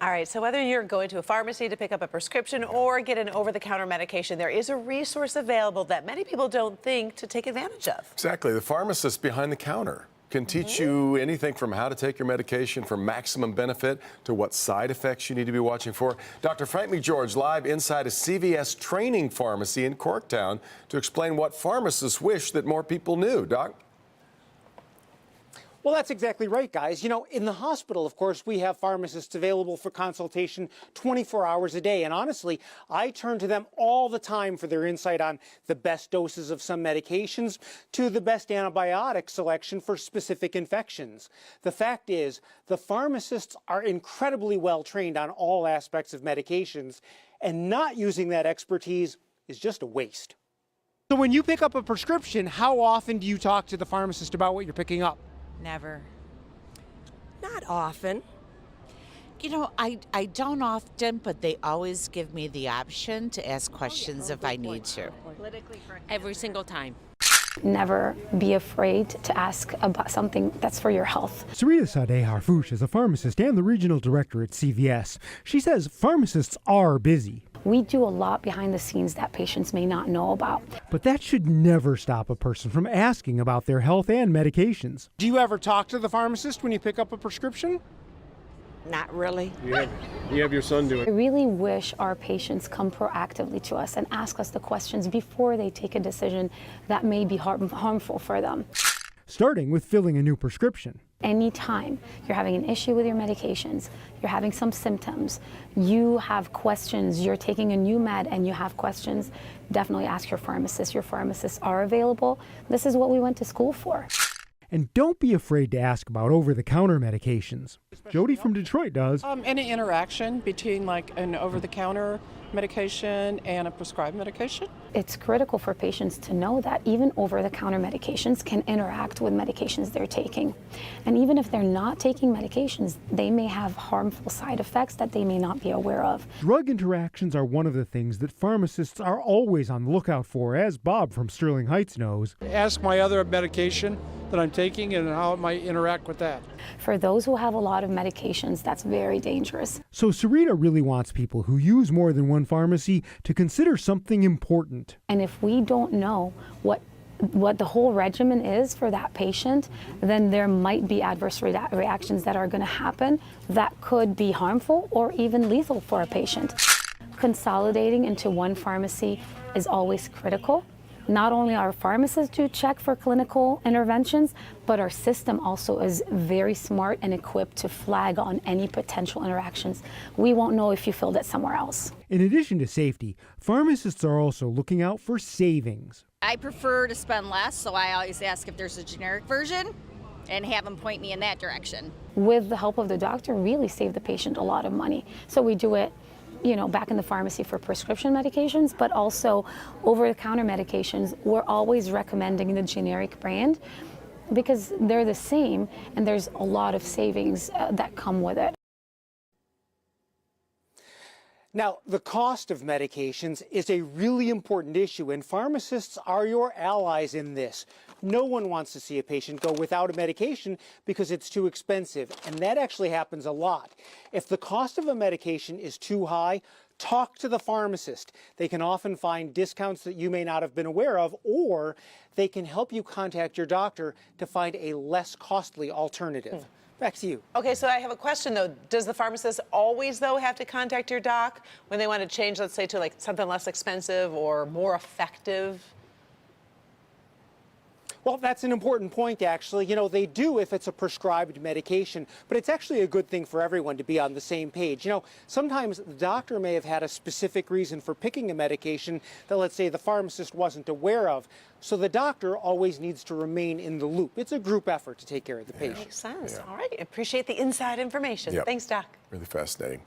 All right, so whether you're going to a pharmacy to pick up a prescription or get an over-the-counter medication, there is a resource available that many people don't think to take advantage of. Exactly. The pharmacist behind the counter can teach you anything from how to take your medication for maximum benefit to what side effects you need to be watching for. Dr. Frank McGeorge live inside a CVS training pharmacy in Corktown to explain what pharmacists wish that more people knew. Doc? Well, that's exactly right, guys. You know, in the hospital, of course, we have pharmacists available for consultation 24 hours a day. And honestly, I turn to them all the time for their insight on the best doses of some medications to the best antibiotic selection for specific infections. The fact is, the pharmacists are incredibly well trained on all aspects of medications, and not using that expertise is just a waste. So when you pick up a prescription, how often do you talk to the pharmacist about what you're picking up? Never. Not often. You know, I don't often, but they always give me the option to ask questions if I need to. Every single time. Never be afraid to ask about something that's for your health. Sarita Sadeh-Harfouche is a pharmacist and the regional director at CVS. She says pharmacists are busy. We do a lot behind the scenes that patients may not know about. But that should never stop a person from asking about their health and medications. Do you ever talk to the pharmacist when you pick up a prescription? Not really. You have your son do I it. really wish our patients come proactively to us and ask us the questions before they take a decision that may be harmful for them. Starting with filling a new prescription. Anytime you're having an issue with your medications, you're having some symptoms, you have questions, you're taking a new med and you have questions, definitely ask your pharmacist. Your pharmacists are available. This is what we went to school for. And don't be afraid to ask about over-the-counter medications. Jody from Detroit does. Any interaction between like an over-the-counter medication and a prescribed medication? It's critical for patients to know that even over-the-counter medications can interact with medications they're taking. And even if they're not taking medications, they may have harmful side effects that they may not be aware of. Drug interactions are one of the things that pharmacists are always on the lookout for, as Bob from Sterling Heights knows. Ask my other medication that I'm taking and how it might interact with that. For those who have a lot of medications, that's very dangerous. So Sarita really wants people who use more than one pharmacy to consider something important. And if we don't know what the whole regimen is for that patient, then there might be adverse reactions that are going to happen that could be harmful or even lethal for a patient. Consolidating into one pharmacy is always critical. Not only our pharmacists do check for clinical interventions, but our system also is very smart and equipped to flag on any potential interactions. We won't know if you filled it somewhere else. In addition to safety, pharmacists are also looking out for savings. I prefer to spend less, so I always ask if there's a generic version and have them point me in that direction. With the help of the doctor, really save the patient a lot of money. So we do it, you know, back in the pharmacy for prescription medications, but also over-the-counter medications. We're always recommending the generic brand because they're the same and there's a lot of savings that come with it. Now, the cost of medications is a really important issue, and pharmacists are your allies in this. No one wants to see a patient go without a medication because it's too expensive, and that actually happens a lot. If the cost of a medication is too high, talk to the pharmacist. They can often find discounts that you may not have been aware of, or they can help you contact your doctor to find a less costly alternative. Back to you. Okay, so I have a question, though. Does the pharmacist always, though, have to contact your doc when they want to change, let's say, to like something less expensive or more effective? Well, that's an important point, actually. You know, they do if it's a prescribed medication, but it's actually a good thing for everyone to be on the same page. You know, sometimes the doctor may have had a specific reason for picking a medication that, let's say, the pharmacist wasn't aware of. So the doctor always needs to remain in the loop. It's a group effort to take care of the patient. Makes sense. All right. Appreciate the inside information. Thanks, Doc. Really fascinating.